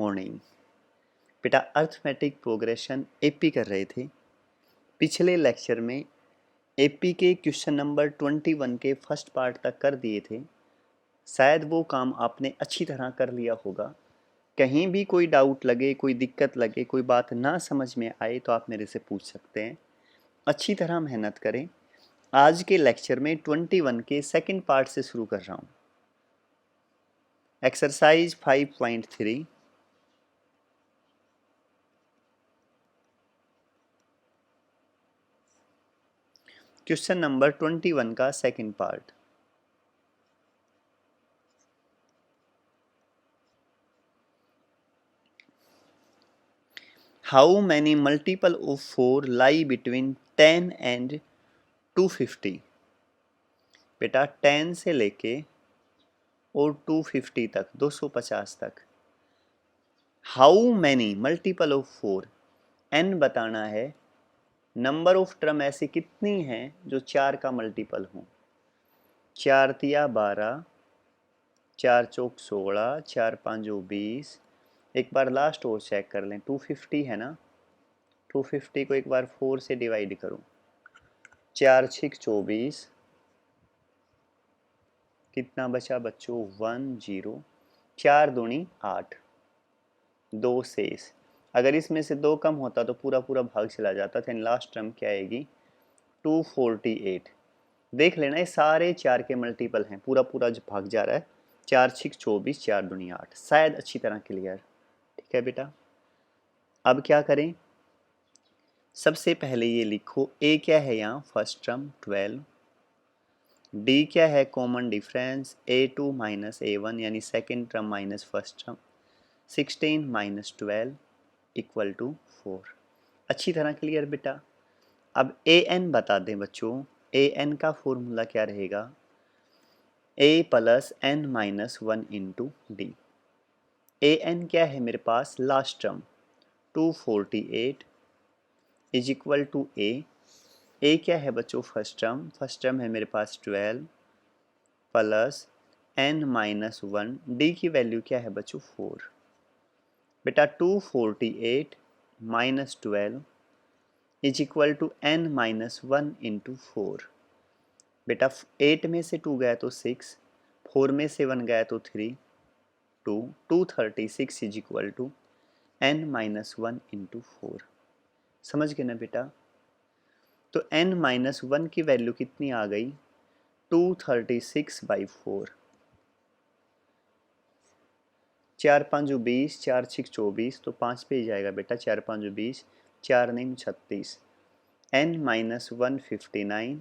Morning. बेटा arithmetic progression AP कर रहे थे। पिछले लेक्चर में एपी के क्वेश्चन नंबर 21 के फर्स्ट पार्ट तक कर दिए थे। शायद वो काम आपने अच्छी तरह कर लिया होगा। कहीं भी कोई डाउट लगे, कोई दिक्कत लगे, कोई बात ना समझ में आए तो आप मेरे से पूछ सकते हैं। अच्छी तरह मेहनत करें। आज के लेक्चर में 21 के सेकंड पार्ट से शुरू कर रहा हूँ। एक्सरसाइज 5.3 क्वेश्चन नंबर 21 का second part. How many multiple of 4 lie between 10 and 250। बेटा 10 से लेके और 250 तक, 250 तक। How many multiple of 4, n बताना है। नंबर ऑफ टर्म ऐसी कितनी हैं जो 4 का मल्टीपल हो। 4 तिया 12, 4 चौक 16, 4 पाँचों 20। एक बार लास्ट और चेक कर लें, 250 है ना। 250 को एक बार 4 से डिवाइड करो। 4 छिक 24, कितना बचा बच्चों 1 0। 4 दूनी 8, 2 शेष। अगर इसमें से 2 कम होता तो पूरा पूरा भाग चला जाता था। लास्ट टर्म क्या आएगी 248। देख लेना ये सारे 4 के मल्टीपल हैं, पूरा पूरा जो भाग जा रहा है। 4 छिक 24, 4 दूनी 8। शायद अच्छी तरह क्लियर। ठीक है बेटा, अब क्या करें। सबसे पहले ये लिखो, ए क्या है यहाँ फर्स्ट टर्म 12, डी क्या है common difference a2 minus a1 यानी second term minus first term, 16 minus 12 equal to 4। अच्छी तरह क्लियर बेटा। अब ए एन बता दें बच्चों, ए एन का फॉर्मूला क्या रहेगा, a plus n minus 1 into d. A n क्या है मेरे पास last term 248 is equal to a क्या है बच्चों फर्स्ट टर्म है मेरे पास 12 प्लस एन माइनस 1, डी की वैल्यू क्या है बच्चों 4। बेटा 248 minus 12 is equal to n minus 1 into 4। बेटा 8 में से 2 गया तो 6, 4 में से 1 गया तो 3, 236 is equal to n minus 1 into 4। समझ गए ना बेटा। तो n माइनस 1 की वैल्यू कितनी आ गई 236/4। 4 5 20, 4 6 24, तो 5 पे ही जाएगा बेटा। 4 5 20, 4 9 36, n माइनस 1 59।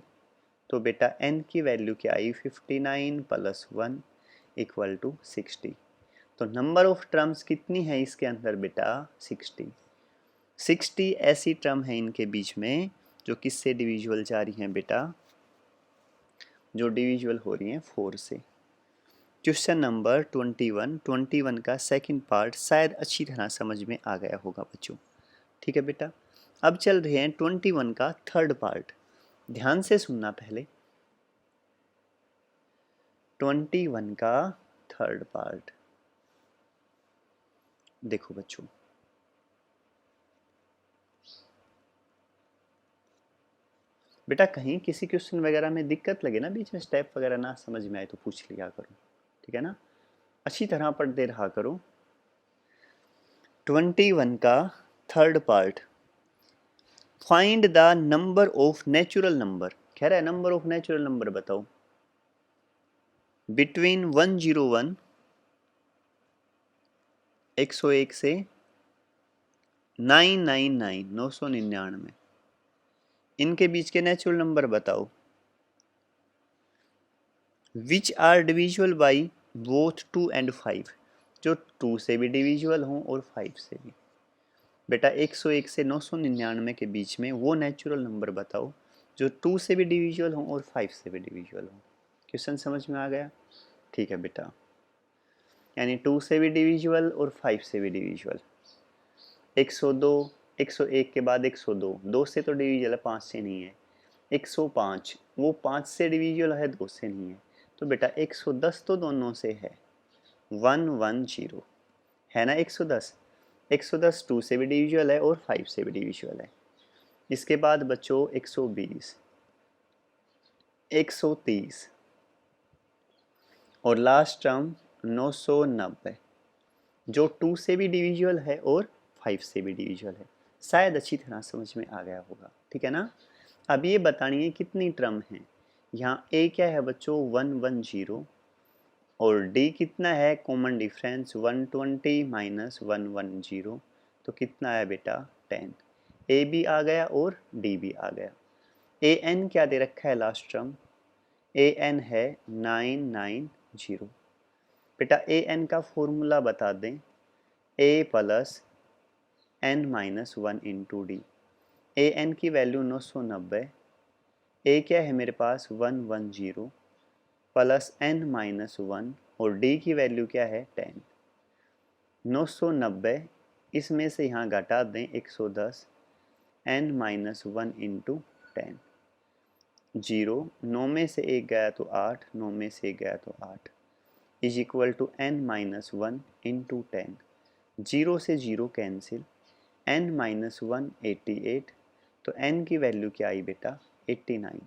तो बेटा n की वैल्यू क्या आई 59 प्लस 1 इक्वल टू 60। तो नंबर ऑफ टर्म्स कितनी है इसके अंदर बेटा 60। 60 ऐसी टर्म है इनके बीच में जो किससे डिविजुअल जा रही हैं बेटा, जो डिविजुअल हो रही हैं 4 से। क्वेश्चन नंबर 21 का सेकंड पार्ट शायद अच्छी तरह समझ में आ गया होगा बच्चों। ठीक है बेटा, अब चल रहे हैं 21 का थर्ड पार्ट। ध्यान से सुनना पहले। 21 का थर्ड पार्ट देखो बच्चों। बेटा कहीं किसी क्वेश्चन वगैरह में दिक्कत लगे ना, बीच में स्टेप वगैरह ना समझ में आए तो पूछ लिया करो। ठीक है ना, अच्छी तरह पढ़ते रहा करो। 21 का third part, find the number of natural number. कह रहा है नंबर ऑफ नेचुरल नंबर बताओ बिटवीन 101 101 से 999 999, इनके बीच के नेचुरल नंबर बताओ। Which are divisible by both 2 and 5, जो 2 से भी डिविजुअल हों और 5 से भी। बेटा 101 से 999 के बीच में वो नेचुरल नंबर बताओ जो 2 से भी डिविजुअल हों और 5 से भी डिविजुअल हों। क्वेश्चन समझ में आ गया। ठीक है बेटा, यानी 2 से भी डिविजुअल और 5 से भी डिविजुअल। 102, 101 के बाद 102, 2 से तो डिविजुअल है 5 से नहीं है। 105 वो 5 से डिविजुअल है 2 से नहीं है। तो बेटा 110 तो दोनों से है 110। है ना 110। 110 2 से भी डिविजिबल है और 5 से भी डिविजिबल है। इसके बाद बच्चों 120, 130 और लास्ट टर्म 990 जो 2 से भी डिविजिबल है और 5 से भी डिविजिबल है। शायद अच्छी तरह समझ में आ गया होगा, ठीक है ना। अब ये बतानी है कितनी टर्म है। यहाँ ए क्या है बच्चों 110 और डी कितना है, कॉमन डिफरेंस 120 माइनस 110 तो कितना है बेटा 10। ए भी आ गया और डी भी आ गया। ए एन क्या दे रखा है लास्ट टर्म, ए एन है 990। बेटा ए एन का फॉर्मूला बता दें, a plus n minus 1 into d. A n की वैल्यू 990, ए क्या है मेरे पास 110 प्लस एन माइनस 1 और डी की वैल्यू क्या है 10। 990 इसमें से यहाँ घटा दें 110, एन माइनस 1 इंटू 10। 0 9 में से 1 गया तो 8, 9 में से 1 गया तो 8 is equal to n minus 1 into 10। 0 से 0 कैंसिल, n माइनस 1 88 तो n की वैल्यू क्या आई बेटा 89।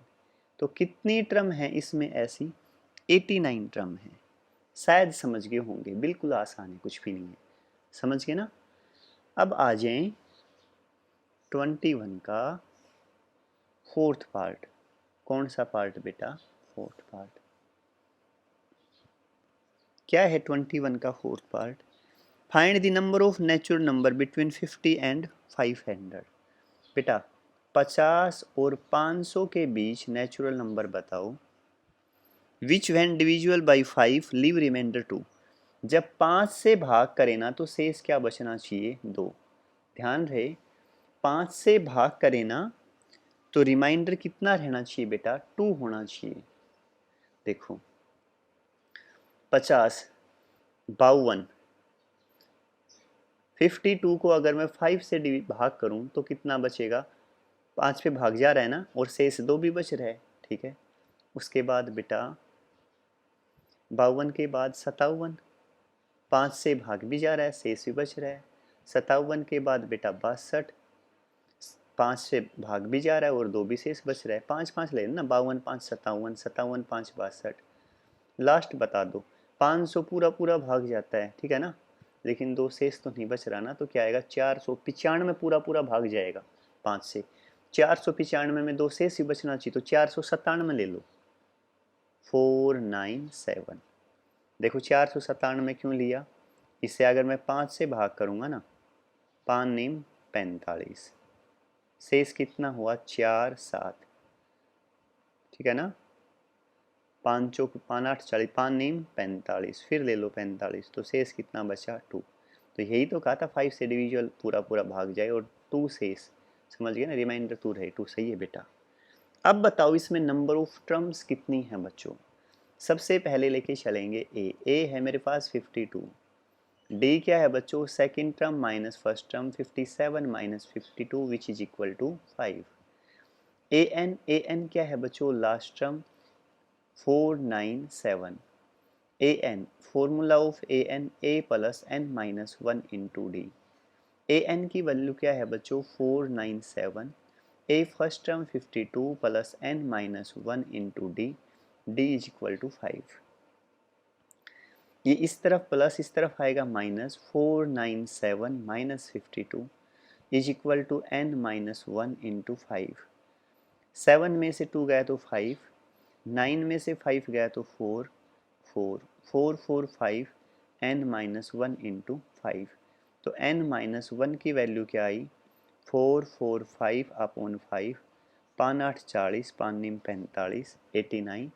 तो कितनी टर्म है इसमें ऐसी, 89 टर्म है। शायद समझ गए होंगे, बिल्कुल आसान है, कुछ भी नहीं है, समझ गए ना। अब आ जाएं 21 का फोर्थ पार्ट। कौन सा पार्ट बेटा, फोर्थ पार्ट। क्या है 21 का fourth part, find the number of natural number between 50 and 500। बेटा 50 और 500 के बीच नेचुरल नंबर बताओ, विच when divisible by 5 leave remainder 2। जब 5 से भाग करें ना तो शेष क्या बचना चाहिए 2। ध्यान रहे 5 से भाग करें ना तो रिमाइंडर कितना रहना चाहिए बेटा 2 होना चाहिए। देखो 50 52, 52 को अगर मैं 5 से भाग करूं तो कितना बचेगा, 5 पे भाग जा रहा है ना और शेष 2 भी बच रहा है, ठीक है। उसके बाद बेटा 52 के बाद 57, 5 से भाग भी जा रहा है शेष भी बच रहा है। 57 के बाद बेटा 62, 5 से भाग भी जा रहा है और 2 भी शेष बच रहा है। 5 5 ले ना, 52 5 57, 57 5 62। लास्ट बता दो, 500 पूरा पूरा भाग जाता है, ठीक है ना, लेकिन 2 शेष तो नहीं बच रहा ना, तो क्या आएगा 495 पूरा पूरा भाग जाएगा 5 से। 495 में 2 शेष ही बचना चाहिए, तो 497 ले लो 497। देखो 497 क्यों लिया, इससे अगर मैं 5 से भाग करूँगा ना, 5 नीम 45, शेष कितना हुआ 4 7, ठीक है ना। 5 चौक 5 8 40, 5 नीम 45, फिर ले लो 45, तो शेष कितना बचा 2। तो यही तो कहा था 5 से डिविजिबल पूरा पूरा भाग जाए और 2 शेष, समझ गए ना, रिमाइंडर 2 रहे, 2 सही है बेटा। अब बताओ इसमें नंबर ऑफ टर्म्स कितनी है बच्चों। सबसे पहले लेके चलेंगे ए है मेरे पास 52, डी क्या है बच्चों second term minus first term 57 minus 52 which is equal to 5। A n क्या है बच्चों last term 497। A n formula of a n a plus n minus 1 into d. A n की वैल्यू क्या है बच्चों 497, a first term 52 plus n minus 1 into d, d is equal to 5। ये इस तरफ प्लस इस तरफ आएगा minus 497 minus 52 is equal to n minus 1 into 5। 7 में से 2 गया तो 5, 9 में से 5 गया तो 4 4 4 4 5 एन माइनस 1 इंटू 5। तो एन माइनस 1 की वैल्यू क्या आई 445 अपॉन 5, 5 8 40, 5 9 45, 89।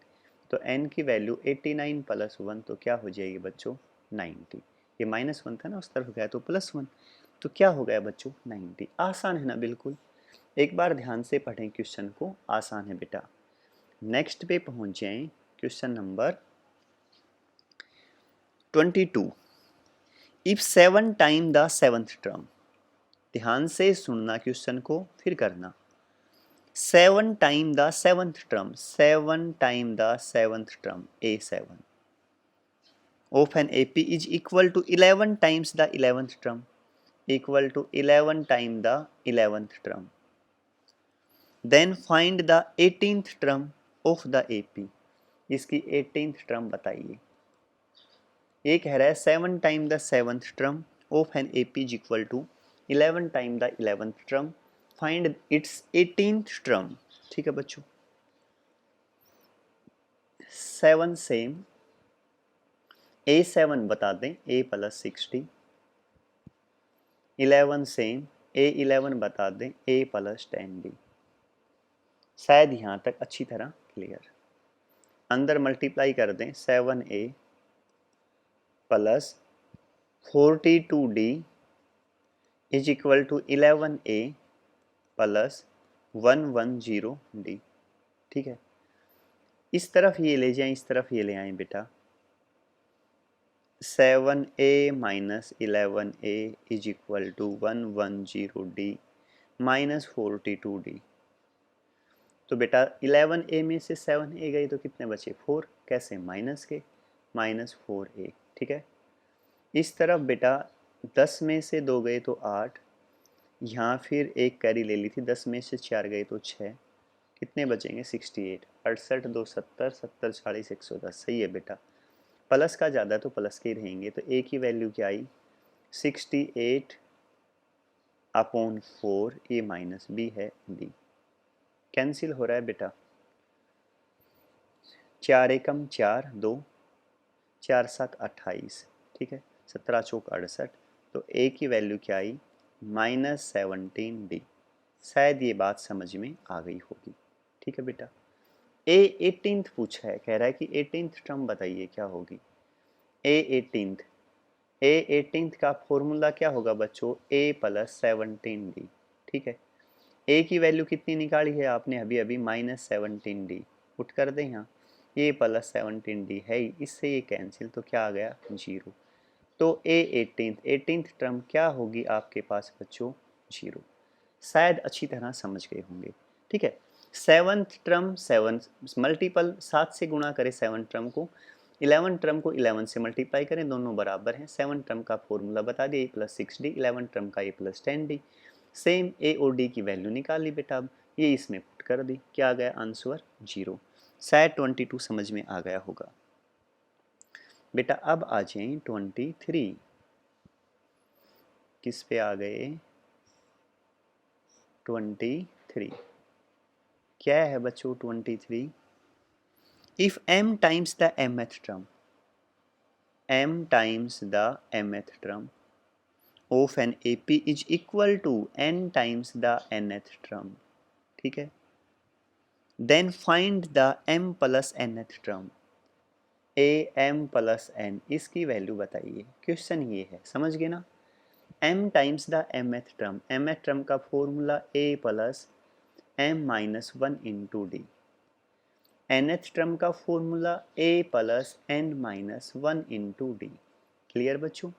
तो n की वैल्यू 89 प्लस 1 तो क्या हो जाएगी बच्चों 90। ये माइनस 1 था ना, उस तरफ गया तो प्लस 1, तो क्या हो गया बच्चों 90। आसान है ना बिल्कुल, एक बार ध्यान से पढ़ें क्वेश्चन को, आसान है बेटा। नेक्स्ट पे पहुंच जाएं, question number 22। If 7 time the 7th term, ध्यान से सुनना क्वेश्चन को फिर करना। 7 time the 7th term, 7 time the 7th term A7 of an AP is equal to 11 times the 11th term, equal to 11 time the 11th term. Then find the 18th term of the AP, इसकी 18th term बताइए। ये कह रहा है 7 time the 7th term of an AP is equal to 11 time the 11th term, find its 18th term. ठीक है बच्चों, 7 same A7 बता दें A प्लस 60, 11 सेम A11 बता दें A प्लस 10D। शायद यहाँ तक अच्छी तरह क्लियर। अंदर मल्टीप्लाई कर दें 7A plus 42D is equal to 11A plus 110D। ठीक है, इस तरफ ये ले जाएं, इस तरफ ये ले आएं बेटा। 7A minus 11A is equal to 110D minus 42D। तो बेटा 11A में से 7A गई तो कितने बचे 4, कैसे माइनस के, माइनस 4A। ठीक है, इस तरफ बेटा 10 में से 2 गए तो 8, यहाँ फिर एक कैरी ले ली थी, 10 में से 4 गए तो 6, कितने बचेंगे 68, 68 2 70, 70 40 110। सही है बेटा, प्लस का ज़्यादा तो प्लस के ही रहेंगे, तो ए की वैल्यू क्या आई 68 अपॉन 4, ए माइनस बी है डी। कैंसिल हो रहा है बेटा, 4 एकम 4, 2 4 7 28। ठीक है, 17 चौक 68, तो ए की वैल्यू क्या आई माइनस 17D। शायद ये बात समझ में आ गई होगी। ठीक है बेटा, ए 18th पूछा है, कह रहा है कि 18th टर्म बताइए क्या होगी। ए 18th का फॉर्मूला क्या होगा बच्चों, ए प्लस 17D। ठीक है, ए की वैल्यू कितनी निकाली है आपने अभी अभी माइनस 17D, पुट कर दें यहाँ, ए प्लस 17D है, इससे ये कैंसिल, तो क्या आ गया 0। तो ए 18th टर्म क्या होगी आपके पास बच्चों 0। शायद अच्छी तरह समझ गए होंगे। ठीक है, 7th टर्म 7 मल्टीपल 7 से गुणा करें 7 टर्म को, 11 टर्म को 11 से मल्टीप्लाई करें, दोनों बराबर हैं। 7 टर्म का फॉर्मूला बता दिए, ए प्लस 6D, 11 टर्म का ए प्लस 10D। सेम ए और डी की वैल्यू निकाल ली बेटा, अब ये इसमें पुट कर दी, क्या आ गया आंसर 0। शायद 22 समझ में आ गया होगा बेटा। अब आ जाए 23, किस पे आ गए 23, क्या है बच्चों 23। If m times the mth term, m times the mth term of an AP is equal to n times the nth term. ठीक है, then find the m plus nth term, a m plus n, इसकी value बताइए। Question ये है, समझ गए ना। m times the mth term, mth term का formula a plus m minus 1 into d. nth term का formula a plus n minus 1 into d. Clear बच्चों,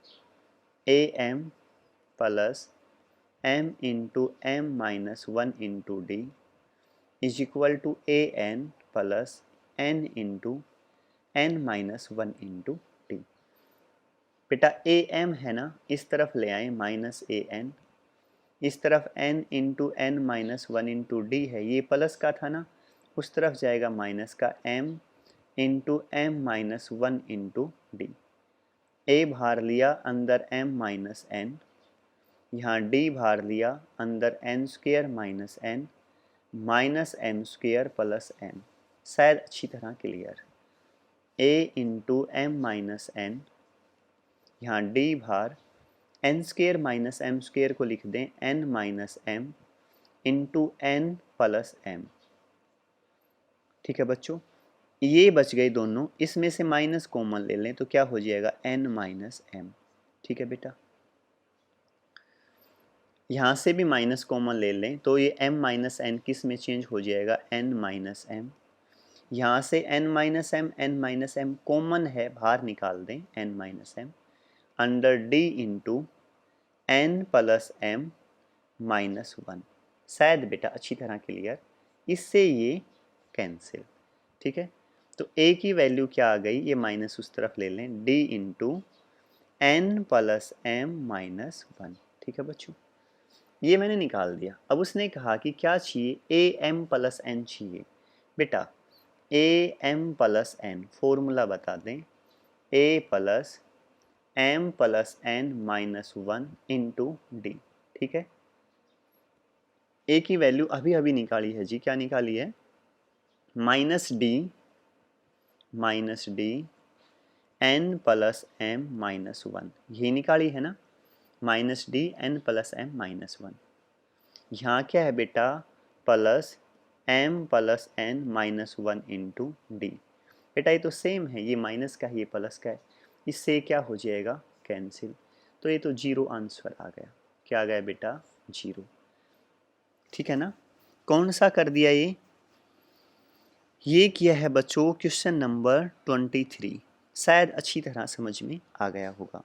a m plus m into m minus 1 into d is equal to a n plus n into n minus 1 into d. बेटा a M है ना, इस तरफ ले आए minus A N, इस तरफ n into n minus 1 into d है, ये प्लस का था ना, उस तरफ जाएगा माइनस का m into m minus 1 into d. A भार लिया अंदर m माइनस n, यहाँ d भार लिया अंदर n square minus n minus m square plus n। शायद अच्छी तरह clear. a into m minus n, यहाँ d भार n square minus m square को लिख दें n minus m into n plus m। ठीक है बच्चों, ये बच गए दोनों, इसमें से माइनस कॉमन ले लें तो क्या हो जाएगा n माइनस m। ठीक है बेटा, यहाँ से भी माइनस कॉमन ले लें तो ये m माइनस n किस में चेंज हो जाएगा n माइनस m। यहाँ से n माइनस m कॉमन है, बाहर निकाल दें n minus m under d into n plus m minus 1। शायद बेटा अच्छी तरह क्लियर, इससे ये कैंसिल। ठीक है, तो a की वैल्यू क्या आ गई, ये माइनस उस तरफ ले लें, d into n plus m minus one. ठीक है बच्चों, ये मैंने निकाल दिया। अब उसने कहा कि क्या चाहिए, ए एम प्लस एन चाहिए। बेटा a m plus n formula बता दें, a plus m plus n minus one into d. ठीक है, ए की वैल्यू अभी अभी निकाली है जी, क्या निकाली है, minus d n plus m minus one, ये निकाली है ना, minus d n plus m minus one. यहाँ क्या है बेटा, plus m plus n minus one into d. बेटा ये तो सेम है, ये माइनस का है ये प्लस का है, इससे क्या हो जाएगा, कैंसिल। तो ये तो जीरो आंसर आ गया, क्या आ गया बेटा, जीरो। ठीक है ना, कौन सा कर दिया ये किया है बच्चों क्वेश्चन नंबर 23। शायद अच्छी तरह समझ में आ गया होगा।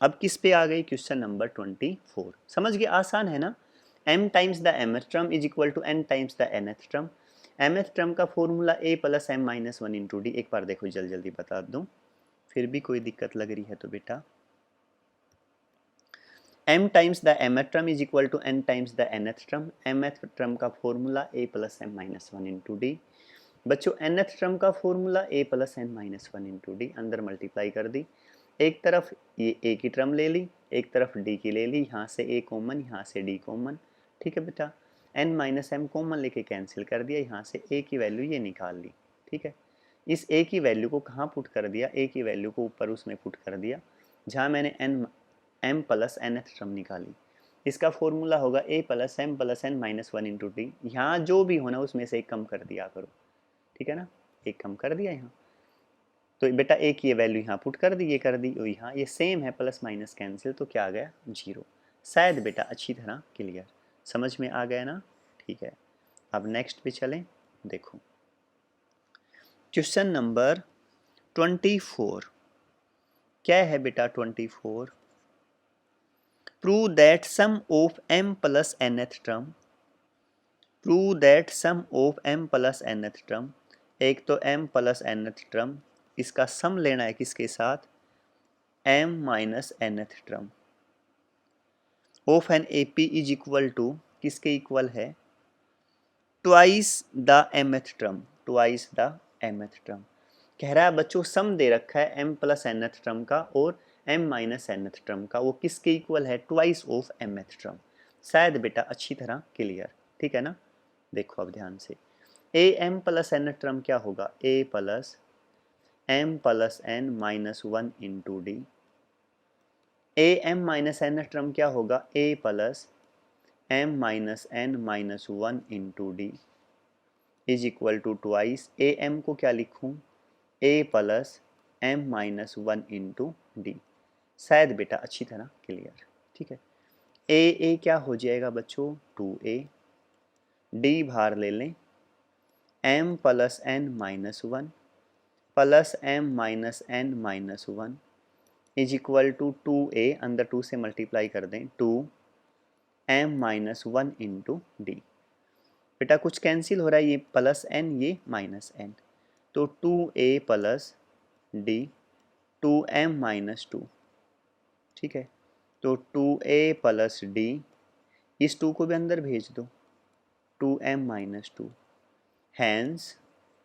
अब किस पे आ गई, क्वेश्चन नंबर 24। समझ गए, आसान है ना। m times the mth term is equal to n times the nth term. mth term का formula a plus m minus one into d. एक बार देखो जल्दी जल्दी बता दूं, फिर भी कोई दिक्कत लग रही है तो बेटा, m times the mth term is equal to n times the nth term. mth term का formula a plus m minus one into d. बच्चों nth टर्म का formula a plus n minus one into d, अंदर multiply कर दी। एक तरफ ये a की टर्म ले ली, एक तरफ d की ले ली, यहाँ से a कॉमन, यहाँ से d कॉमन। ठीक है बेटा, n माइनस एम कॉमन लेके कैंसिल कर दिया, यहाँ से a की वैल्यू ये निकाल ली। ठीक है, इस a की वैल्यू को कहाँ पुट कर दिया, a की वैल्यू को ऊपर उसमें पुट कर दिया जहाँ मैंने m प्लस nth टर्म निकाली। इसका फॉर्मूला होगा a plus m plus n minus one into d. यहाँ जो भी होना उसमें से एक कम कर दिया करो। ठीक है ना, एक कम कर दिया यहाँ, तो बेटा एक ये वैल्यू यहाँ पुट कर दी, ये कर दी, और यहाँ ये सेम है, प्लस माइनस कैंसिल, तो क्या आ गया, जीरो। शायद बेटा अच्छी तरह क्लियर समझ में आ गया ना। ठीक है, अब नेक्स्ट पे चलें। देखो क्वेश्चन नंबर 24 क्या है बेटा, 24, prove that sum of m plus nth term, prove that sum of m plus nth term. एक तो m प्लस nth टर्म, इसका सम लेना है किसके साथ, m minus nth term of an AP is equal to, किसके इक्वल है, twice the mth term, twice the mth term. कह रहा है बच्चों सम दे रखा है m प्लस nth टर्म का और m माइनस nth टर्म का, वो किसके इक्वल है, ट्वाइस ऑफ mth टर्म। शायद बेटा अच्छी तरह क्लियर। ठीक है ना, देखो अब ध्यान से, a m plus n term क्या होगा, a plus m plus n minus one into d. A m minus n term क्या होगा, a plus m minus n minus one into d is equal to twice, a m को क्या लिखूं, a plus m minus one into d. शायद बेटा अच्छी तरह clear. ठीक है, ए क्या हो जाएगा बच्चों, 2a, डी बाहर ले लें, m plus n minus one plus m minus n minus one is equal to 2a, अंदर 2 से मल्टीप्लाई कर दें, 2m minus one into d. बेटा कुछ कैंसिल हो रहा है, ये प्लस एन ये माइनस एन, तो 2a plus D 2m minus two. ठीक है, तो 2a प्लस डी, इस 2 को भी अंदर भेज दो, 2m minus two, hence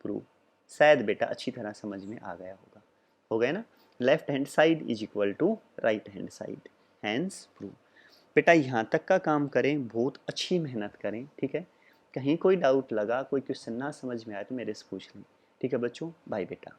prove. शायद बेटा अच्छी तरह समझ में आ गया होगा, हो गया ना। Left hand side is equal to right hand side, hence prove. बेटा यहाँ तक का काम करें, बहुत अच्छी मेहनत करें। ठीक है, कहीं कोई डाउट लगा, कोई क्वेश्चन ना समझ में आए तो मेरे से पूछ लें। ठीक है बच्चों, बाय बेटा।